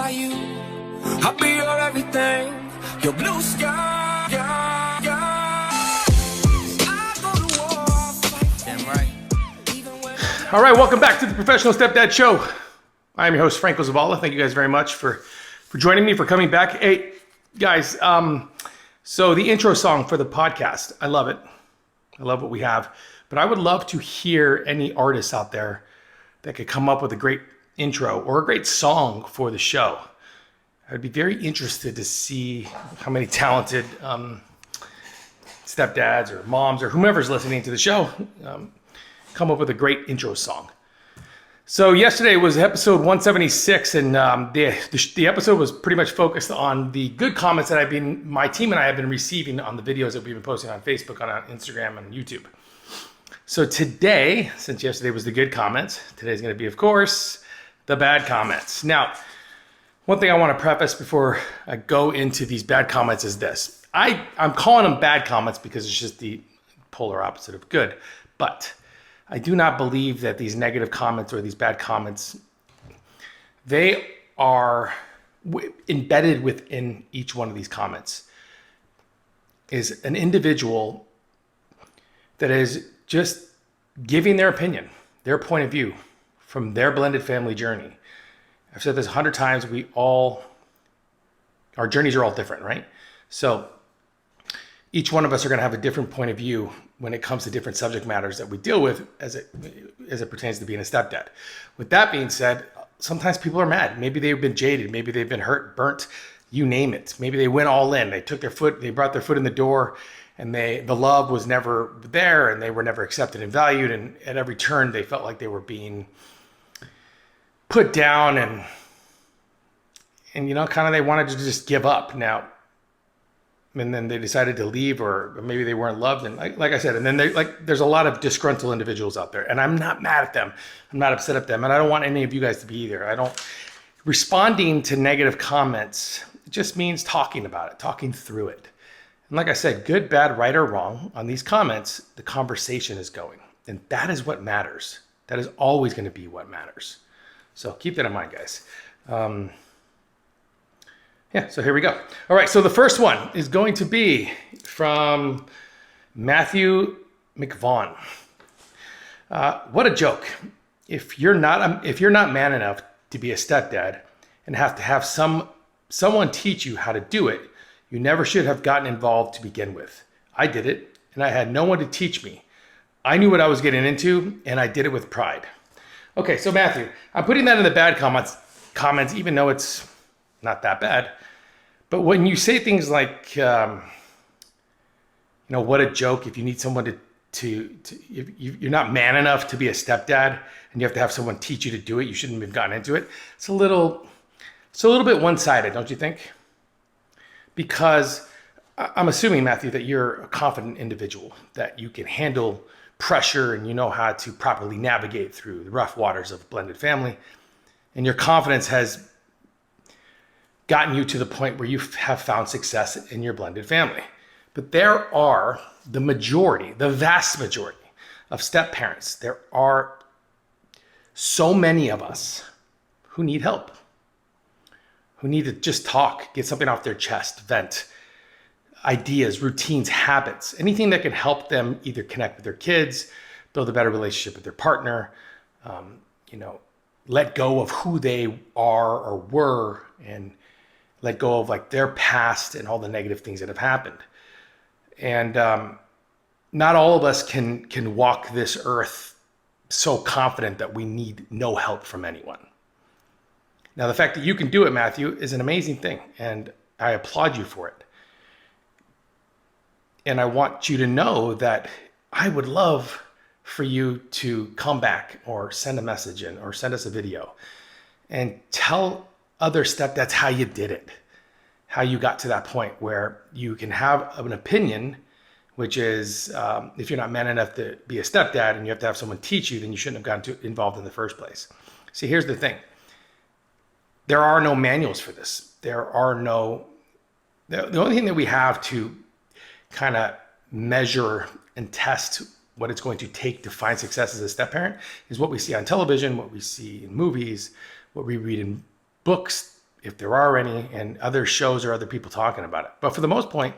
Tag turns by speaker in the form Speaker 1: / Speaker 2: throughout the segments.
Speaker 1: by you. I'll be your everything, your blue sky. I go to war, fight. Damn right.
Speaker 2: All right, welcome back to the Professional Stepdad Show. I'm your host, Franco Zavala. Thank you guys very much for joining me, for coming back. Hey, guys, so the intro song for the podcast, I love it. I love what we have. But I would love to hear any artists out there that could come up with a great intro or a great song for the show. I'd be very interested to see how many talented stepdads or moms or whomever's listening to the show come up with a great intro song. So yesterday was episode 176, and the episode was pretty much focused on the good comments that my team and I have been receiving on the videos that we've been posting on Facebook, on Instagram, and YouTube. So today, since yesterday was the good comments, today's going to be, of course, the bad comments. Now, one thing I want to preface before I go into these bad comments is this. I'm calling them bad comments because it's just the polar opposite of good. But I do not believe that these negative comments or these bad comments, they are embedded within each one of these comments is an individual that is just giving their opinion, their point of view from their blended family journey. I've said this 100 times, our journeys are all different, right? So each one of us are gonna have a different point of view when it comes to different subject matters that we deal with as it pertains to being a stepdad. With that being said, sometimes people are mad. Maybe they've been jaded, maybe they've been hurt, burnt, you name it. Maybe they went all in, they brought their foot in the door, and the love was never there, and they were never accepted and valued, and at every turn they felt like they were being put down, and kind of they wanted to just give up now. And then they decided to leave, or maybe they weren't loved, and like I said, and then there's a lot of disgruntled individuals out there, and I'm not mad at them, I'm not upset at them, and I don't want any of you guys to be either. Responding to negative comments just means talking about it, talking through it. And like I said, good, bad, right, or wrong, on these comments, the conversation is going. And that is what matters. That is always going to be what matters. So keep that in mind, guys. So here we go. All right, so the first one is going to be from Matthew McVaughn. What a joke. If you're not man enough to be a stepdad and have to have someone teach you how to do it, you never should have gotten involved to begin with. I did it, and I had no one to teach me. I knew what I was getting into, and I did it with pride. Okay, so Matthew, I'm putting that in the bad comments, even though it's not that bad. But when you say things like, what a joke, if you need someone if you're not man enough to be a stepdad, and you have to have someone teach you to do it, you shouldn't have gotten into it. It's a little bit one-sided, don't you think? Because I'm assuming, Matthew, that you're a confident individual, that you can handle pressure and you know how to properly navigate through the rough waters of blended family. And your confidence has gotten you to the point where you have found success in your blended family. But there are the vast majority of step parents. There are so many of us who need help, who need to just talk, get something off their chest, vent, ideas, routines, habits, anything that can help them either connect with their kids, build a better relationship with their partner, let go of who they are or were, and let go of their past and all the negative things that have happened. And not all of us can walk this earth so confident that we need no help from anyone. Now, the fact that you can do it, Matthew, is an amazing thing, and I applaud you for it. And I want you to know that I would love for you to come back or send a message in or send us a video and tell other stepdads how you did it, how you got to that point where you can have an opinion, which is if you're not man enough to be a stepdad and you have to have someone teach you, then you shouldn't have gotten involved in the first place. See, here's the thing. There are no manuals for this. The only thing that we have to kind of measure and test what it's going to take to find success as a step parent is what we see on television, what we see in movies, what we read in books, if there are any, and other shows or other people talking about it. But for the most point,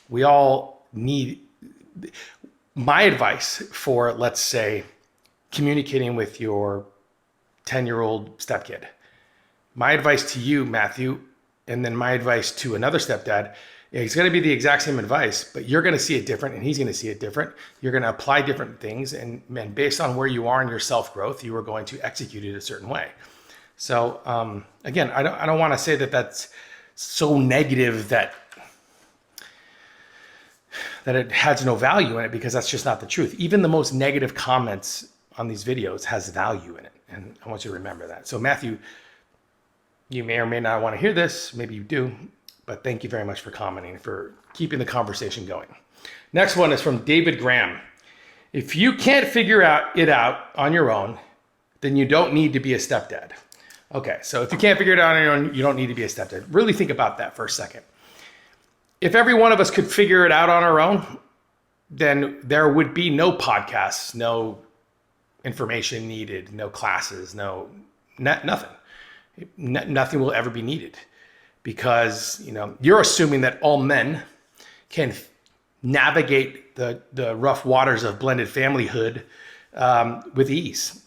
Speaker 2: we all need my advice for, let's say, communicating with your 10-year-old stepkid. My advice to you, Matthew, and then my advice to another stepdad, it's going to be the exact same advice, but you're going to see it different and he's going to see it different. You're going to apply different things, and based on where you are in your self-growth, you are going to execute it a certain way. So again, I don't want to say that that's so negative that it has no value in it, because that's just not the truth. Even the most negative comments on these videos has value in it, and I want you to remember that. So Matthew, you may or may not want to hear this, maybe you do, but thank you very much for commenting, for keeping the conversation going. Next one is from David Graham. If you can't figure it out on your own, then you don't need to be a stepdad. Okay, so if you can't figure it out on your own, you don't need to be a stepdad. Really think about that for a second. If every one of us could figure it out on our own, then there would be no podcasts, no information needed, no classes, nothing. Nothing will ever be needed, because you're assuming that all men can navigate the rough waters of blended familyhood with ease.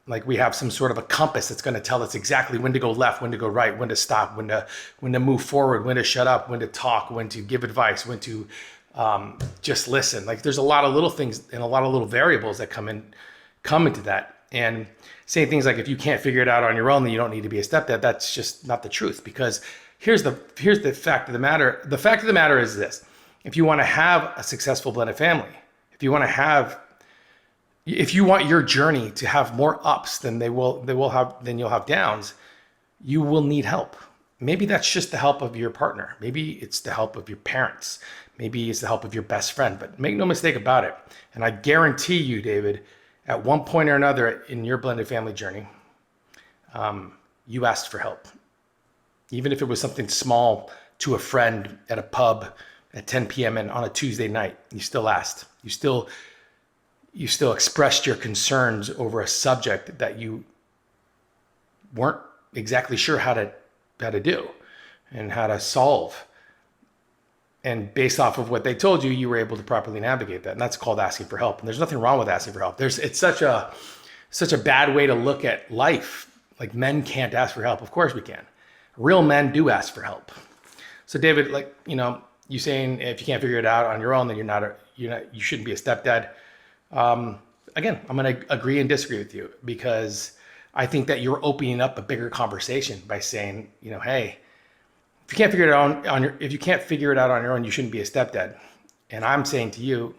Speaker 2: Like we have some sort of a compass that's going to tell us exactly when to go left, when to go right, when to stop, when to move forward, when to shut up, when to talk, when to give advice, when to just listen. Like there's a lot of little things and a lot of little variables that come into that. And saying things like, if you can't figure it out on your own, then you don't need to be a stepdad. That's just not the truth, because here's the fact of the matter. The fact of the matter is this: if you want to have a successful blended family, if you want your journey to have more ups than you'll have downs, you will need help. Maybe that's just the help of your partner. Maybe it's the help of your parents. Maybe it's the help of your best friend. But make no mistake about it, and I guarantee you, David, at one point or another in your blended family journey, you asked for help. Even if it was something small to a friend at a pub at 10 p.m. and on a Tuesday night, you still asked. You still expressed your concerns over a subject that you weren't exactly sure how to do and how to solve. And based off of what they told you, you were able to properly navigate that. And that's called asking for help. And there's nothing wrong with asking for help. It's such a bad way to look at life. Like, men can't ask for help. Of course we can. Real men do ask for help. So David, you saying if you can't figure it out on your own, then you shouldn't be a stepdad. Again, I'm going to agree and disagree with you, because I think that you're opening up a bigger conversation by saying, hey, if you can't figure it out on your own, you shouldn't be a stepdad. And I'm saying to you,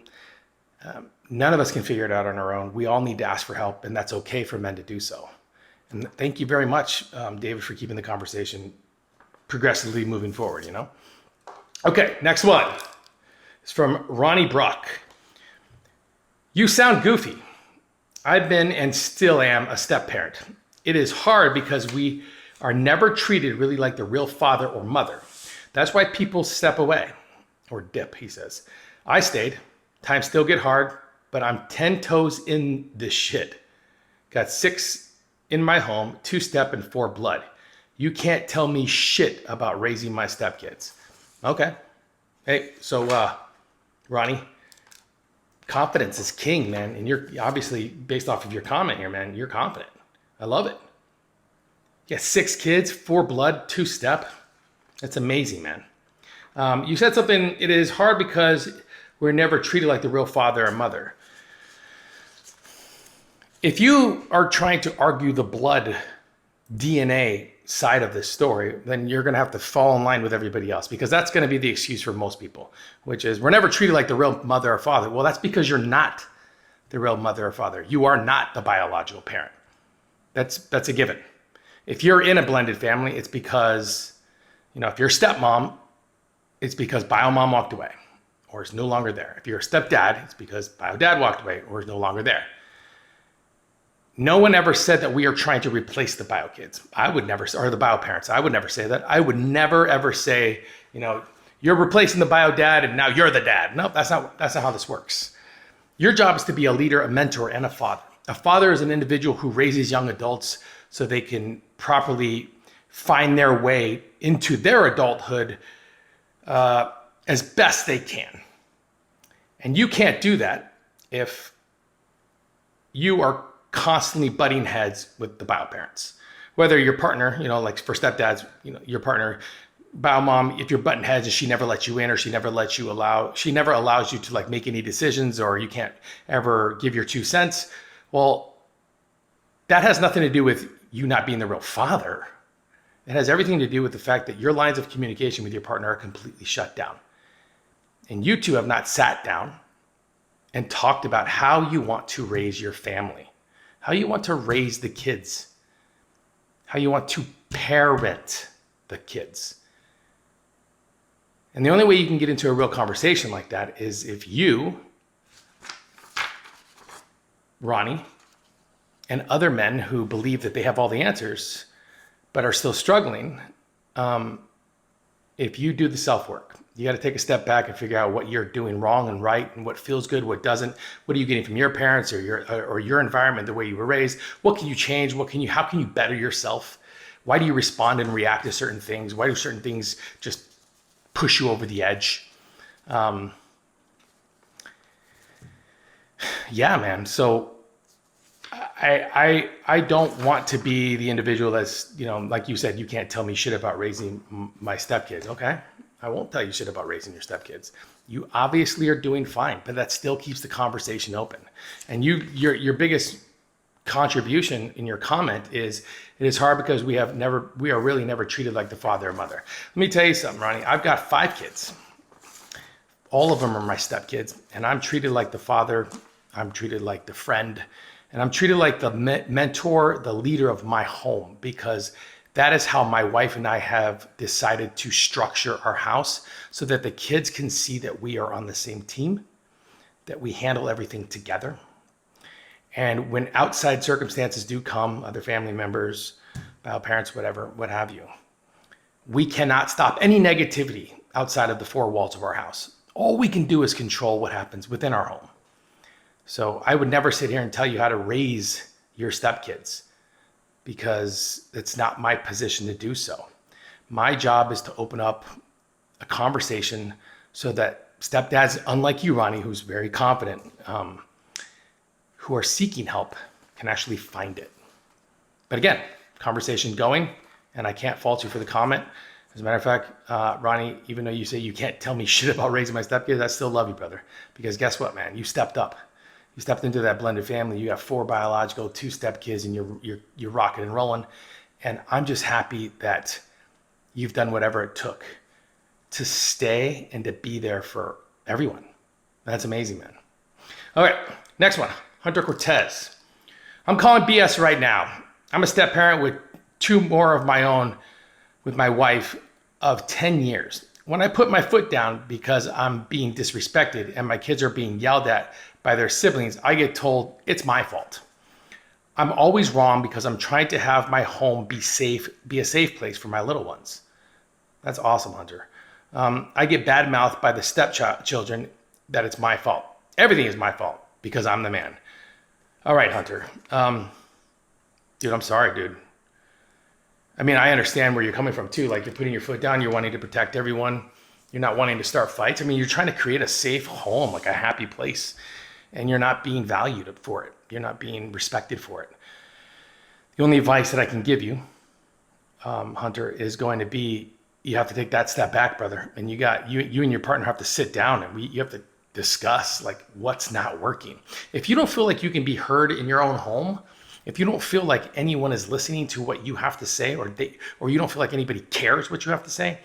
Speaker 2: none of us can figure it out on our own. We all need to ask for help, and that's okay for men to do so. And thank you very much, David, for keeping the conversation progressively moving forward, Okay, next one. It's from Ronnie Brock. You sound goofy. I've been and still am a step parent. It is hard because we are never treated really like the real father or mother. That's why people step away, or dip, he says. I stayed. Times still get hard, but I'm 10 toes in this shit. Got 6 in my home, 2 step and 4 blood. You can't tell me shit about raising my stepkids. Okay. Hey, so Ronnie, confidence is king, man. And you're obviously, based off of your comment here, man, you're confident. I love it. Yeah, 6 kids, 4 blood, 2 step. That's amazing, man. You said something, it is hard because we're never treated like the real father or mother. If you are trying to argue the blood DNA side of this story, then you're going to have to fall in line with everybody else, because that's going to be the excuse for most people, which is we're never treated like the real mother or father. Well, that's because you're not the real mother or father. You are not the biological parent. That's a given. If you're in a blended family, it's because, if you're a stepmom, it's because bio mom walked away or is no longer there. If you're a stepdad, it's because bio dad walked away or is no longer there. No one ever said that we are trying to replace the bio kids. I would never, or the bio parents. I would never say that. I would never ever say, you're replacing the bio dad and now you're the dad. No, that's not how this works. Your job is to be a leader, a mentor, and a father. A father is an individual who raises young adults so they can properly find their way into their adulthood as best they can. And you can't do that if you are constantly butting heads with the bio parents. Whether your partner, like for stepdads, your partner, bio mom, if you're butting heads and she never lets you in, or she never allows you to like make any decisions, or you can't ever give your 2 cents. Well, that has nothing to do with you not being the real father. It has everything to do with the fact that your lines of communication with your partner are completely shut down. And you two have not sat down and talked about how you want to raise your family, how you want to raise the kids, how you want to parent the kids. And the only way you can get into a real conversation like that is if you, Ronnie, and other men who believe that they have all the answers but are still struggling, if you do the self-work. You got to take a step back and figure out what you're doing wrong and right, and what feels good, what doesn't. What are you getting from your parents or your environment, the way you were raised? What can you change? How can you better yourself? Why do you respond and react to certain things? Why do certain things just push you over the edge? Yeah, man. So I don't want to be the individual that's, like you said, you can't tell me shit about raising my stepkids. Okay, I won't tell you shit about raising your stepkids. You obviously are doing fine, but that still keeps the conversation open. And your biggest contribution in your comment is, it is hard because we are really never treated like the father or mother. Let me tell you something, Ronnie. I've got 5 kids. All of them are my stepkids, and I'm treated like the father. I'm treated like the friend. And I'm treated like the mentor, the leader of my home, because that is how my wife and I have decided to structure our house, so that the kids can see that we are on the same team, that we handle everything together. And when outside circumstances do come, other family members, bio parents, whatever, what have you, we cannot stop any negativity outside of the 4 walls of our house. All we can do is control what happens within our home. So I would never sit here and tell you how to raise your stepkids, because it's not my position to do so. My job is to open up a conversation so that stepdads, unlike you, Ronnie, who's very confident, who are seeking help, can actually find it. But again, conversation going, and I can't fault you for the comment. As a matter of fact, Ronnie, even though you say you can't tell me shit about raising my stepkids, I still love you, brother. Because guess what, man? You stepped up. You stepped into that blended family. You have 4 biological, 2 stepkids, and you're rocking and rolling. And I'm just happy that you've done whatever it took to stay and to be there for everyone. That's amazing, man. All right, next one, Hunter Cortez. I'm calling BS right now. I'm a step parent with 2 more of my own with my wife of 10 years. When I put my foot down because I'm being disrespected and my kids are being yelled at by their siblings, I get told it's my fault. I'm always wrong because I'm trying to have my home be a safe place for my little ones. That's awesome, Hunter. I get bad-mouthed by the stepchildren that it's my fault. Everything is my fault because I'm the man. All right, Hunter. Dude, I'm sorry, dude. I mean, I understand where you're coming from too. Like, you're putting your foot down, you're wanting to protect everyone. You're not wanting to start fights. I mean, you're trying to create a safe home, like a happy place, and you're not being valued for it. You're not being respected for it. The only advice that I can give you, Hunter, is going to be, you have to take that step back, brother. And you and your partner have to sit down, and you have to discuss like what's not working. If you don't feel like you can be heard in your own home, if you don't feel like anyone is listening to what you have to say, or you don't feel like anybody cares what you have to say,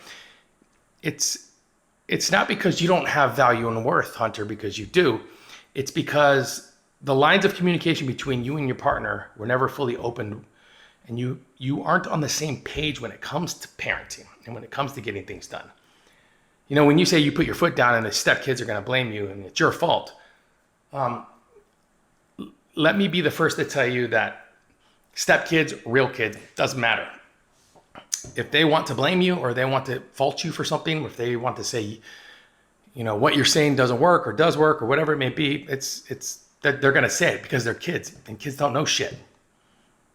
Speaker 2: it's not because you don't have value and worth, Hunter, because you do. It's because the lines of communication between you and your partner were never fully opened, and you aren't on the same page when it comes to parenting and when it comes to getting things done. You know, when you say you put your foot down and the stepkids are going to blame you and it's your fault, let me be the first to tell you that stepkids, real kids, doesn't matter. If they want to blame you, or they want to fault you for something, or if they want to say, you know, what you're saying doesn't work or does work or whatever it may be, it's that they're going to say it because they're kids, and kids don't know shit.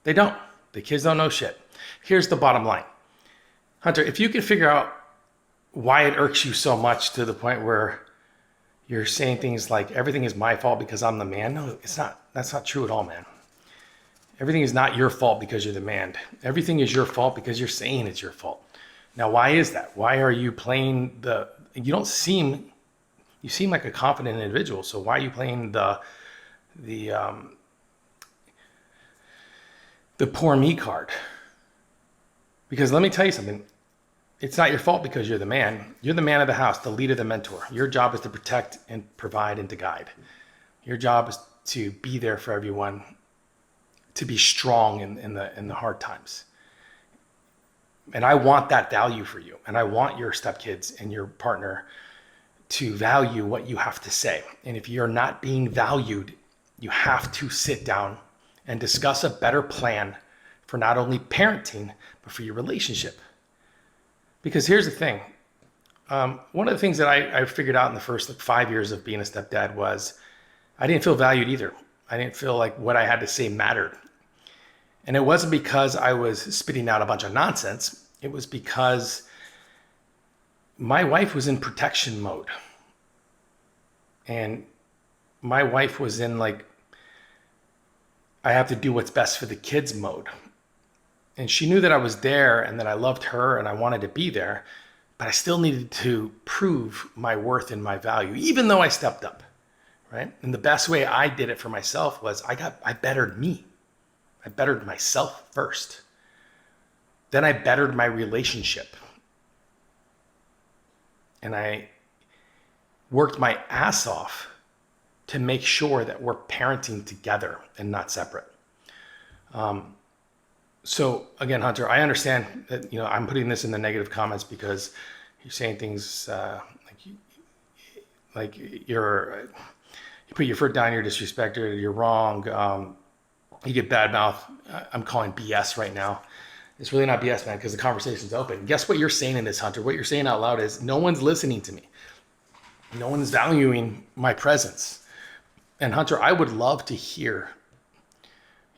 Speaker 2: They don't. The kids don't know shit. Here's the bottom line. Hunter, if you could figure out why it irks you so much to the point where you're saying things like everything is my fault because I'm the man. No, it's not. That's not true at all, man. Everything is not your fault because you're the man. Everything is your fault because you're saying it's your fault. Now, why is that? Why are you playing you seem like a confident individual. So why are you playing the poor me card? Because let me tell you something. It's not your fault because you're the man. You're the man of the house, the leader, the mentor. Your job is to protect and provide and to guide. Your job is to be there for everyone, to be strong in the hard times. And I want that value for you. And I want your stepkids and your partner to value what you have to say. And if you're not being valued, you have to sit down and discuss a better plan for not only parenting, but for your relationship. Because here's the thing. One of the things that I figured out in the first 5 years of being a stepdad was I didn't feel valued either. I didn't feel like what I had to say mattered. And it wasn't because I was spitting out a bunch of nonsense. It was because my wife was in protection mode. And my wife was in like, I have to do what's best for the kids mode. And she knew that I was there and that I loved her and I wanted to be there, but I still needed to prove my worth and my value, even though I stepped up, right? And the best way I did it for myself was I bettered me. I bettered myself first. Then I bettered my relationship. And I worked my ass off to make sure that we're parenting together and not separate. So again, Hunter, I understand that, I'm putting this in the negative comments because you're saying things like you put your foot down, you're disrespected, you're wrong. You get bad mouth. I'm calling BS right now. It's really not BS, man, because the conversation's open. Guess what you're saying in this, Hunter? What you're saying out loud is no one's listening to me. No one's valuing my presence. And Hunter, I would love to hear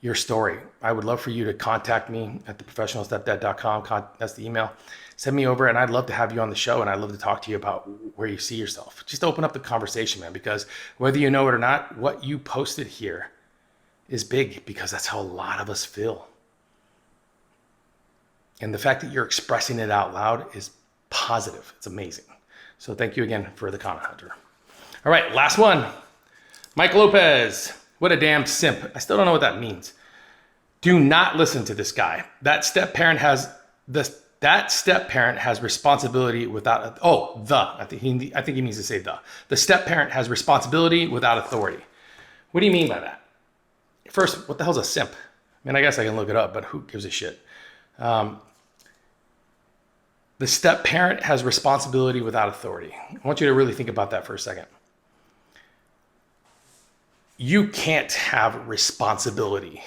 Speaker 2: your story. I would love for you to contact me at theprofessionalstepdad.com. That's the email. Send me over and I'd love to have you on the show and I'd love to talk to you about where you see yourself. Just open up the conversation, man, because whether you know it or not, what you posted here is big because that's how a lot of us feel. And the fact that you're expressing it out loud is positive. It's amazing. So thank you again for the comment, Hunter. All right, last one. Mike Lopez. What a damn simp. I still don't know what that means. Do not listen to this guy. That step parent has responsibility without I think he needs to say the. The step parent has responsibility without authority. What do you mean by that? First, what the hell's a simp? I mean, I guess I can look it up, but who gives a shit? The step parent has responsibility without authority. I want you to really think about that for a second. You can't have responsibility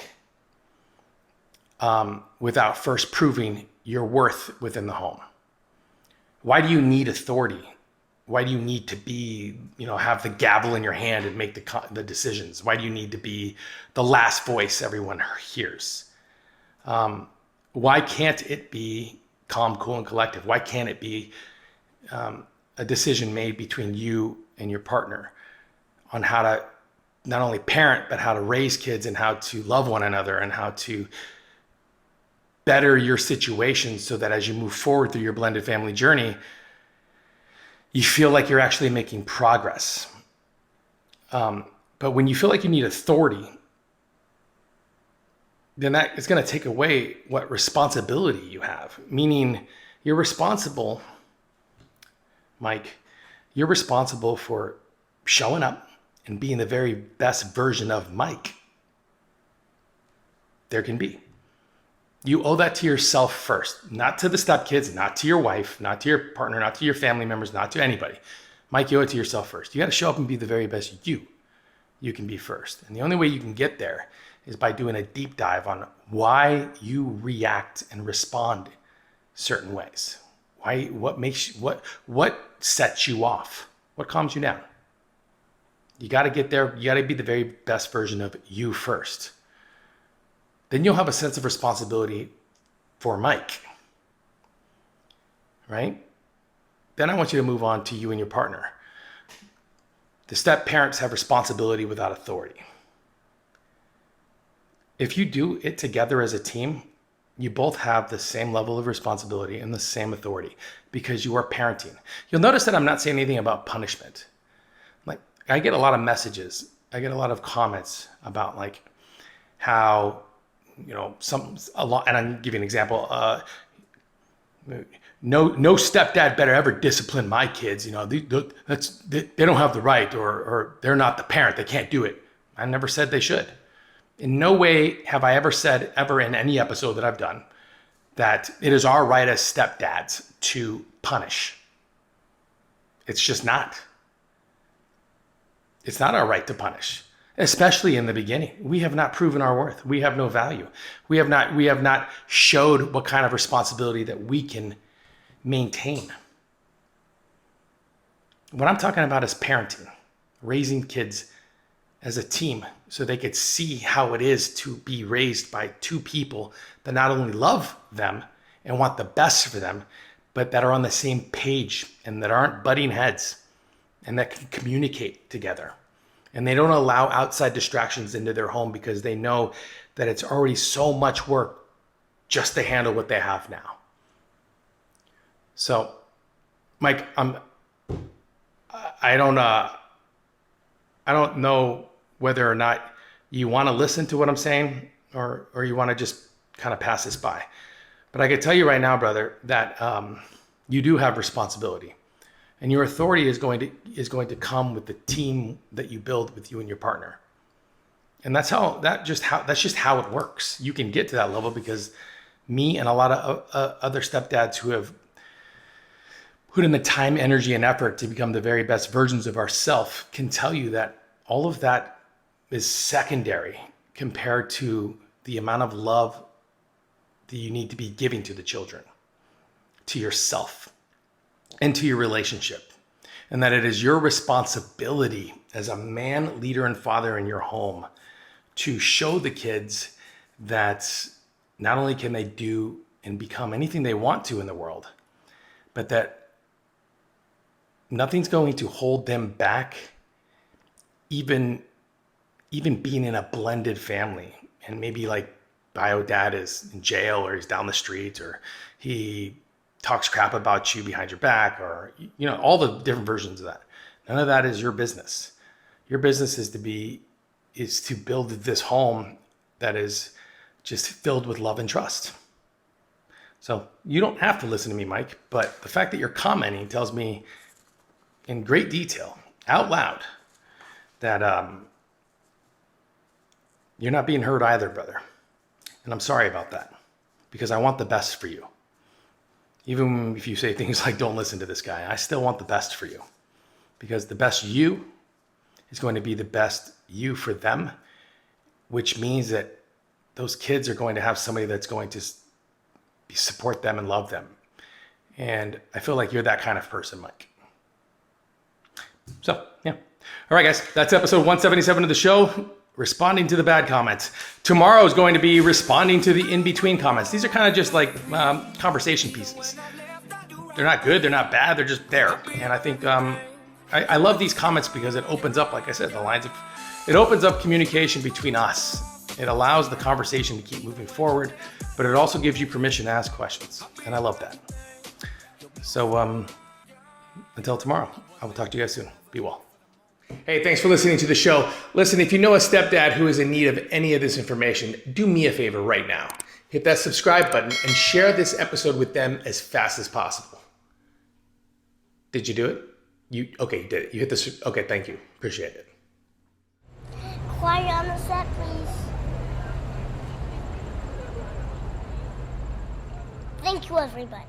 Speaker 2: without first proving your worth within the home. Why do you need authority? Why do you need to be, have the gavel in your hand and make the decisions? Why do you need to be the last voice everyone hears? Why can't it be calm, cool, and collective? Why can't it be a decision made between you and your partner on how to not only parent, but how to raise kids and how to love one another and how to better your situation so that as you move forward through your blended family journey, you feel like you're actually making progress. But when you feel like you need authority, then that is going to take away what responsibility you have. Meaning you're responsible, Mike, you're responsible for showing up and being the very best version of Mike there can be. You owe that to yourself first, not to the stepkids, not to your wife, not to your partner, not to your family members, not to anybody. Mike, you owe it to yourself first. You got to show up and be the very best you can be first. And the only way you can get there is by doing a deep dive on why you react and respond certain ways. What sets you off? What calms you down? You got to get there. You got to be the very best version of you first. Then you'll have a sense of responsibility for Mike. right? Then I want you to move on to you and your partner. The step parents have responsibility without authority. If you do it together as a team, you both have the same level of responsibility and the same authority because you are parenting. You'll notice that I'm not saying anything about punishment. Like, I get a lot of messages, I get a lot of comments about like how, and I'm giving an example. No stepdad better ever discipline my kids. They don't have the right, or they're not the parent. They can't do it. I never said they should. In no way have I ever said, ever in any episode that I've done, that it is our right as stepdads to punish. It's just not. It's not our right to punish, especially in the beginning. We have not proven our worth. We have no value. We have not showed what kind of responsibility that we can maintain. What I'm talking about is parenting, raising kids as a team so they could see how it is to be raised by two people that not only love them and want the best for them, but that are on the same page and that aren't butting heads and that can communicate together. And they don't allow outside distractions into their home because they know that it's already so much work just to handle what they have now. So, Mike, I don't know whether or not you want to listen to what I'm saying or you want to just kind of pass this by. But I can tell you right now, brother, that you do have responsibility. And your authority is going to come with the team that you build with you and your partner. And that's just how it works. You can get to that level because me and a lot of other stepdads who have put in the time, energy, and effort to become the very best versions of ourselves can tell you that all of that is secondary compared to the amount of love that you need to be giving to the children, to yourself, and to your relationship. And that it is your responsibility as a man, leader, and father in your home to show the kids that not only can they do and become anything they want to in the world, but that nothing's going to hold them back, even being in a blended family. And maybe like bio dad is in jail or he's down the street or he talks crap about you behind your back or, all the different versions of that. None of that is your business. Your business is to build this home that is just filled with love and trust. So you don't have to listen to me, Mike, but the fact that you're commenting tells me in great detail, out loud, that you're not being heard either, brother. And I'm sorry about that because I want the best for you. Even if you say things like, don't listen to this guy, I still want the best for you because the best you is going to be the best you for them, which means that those kids are going to have somebody that's going to support them and love them. And I feel like you're that kind of person, Mike. So, yeah. All right, guys, that's episode 177 of the show, responding to the bad comments. Tomorrow is going to be responding to the in-between comments. These are kind of just like conversation pieces. They're not good, they're not bad, they're just there. And I think I love these comments because it opens up, like I said, it opens up communication between us. It allows the conversation to keep moving forward, but it also gives you permission to ask questions. And I love that. So until tomorrow, I will talk to you guys soon. Be well. Hey, thanks for listening to the show. Listen, if you know a stepdad who is in need of any of this information, do me a favor right now. Hit that subscribe button and share this episode with them as fast as possible. Did you do it? Okay, you did it. You hit this. Okay, thank you. Appreciate it.
Speaker 3: Quiet on the set, please. Thank you, everybody.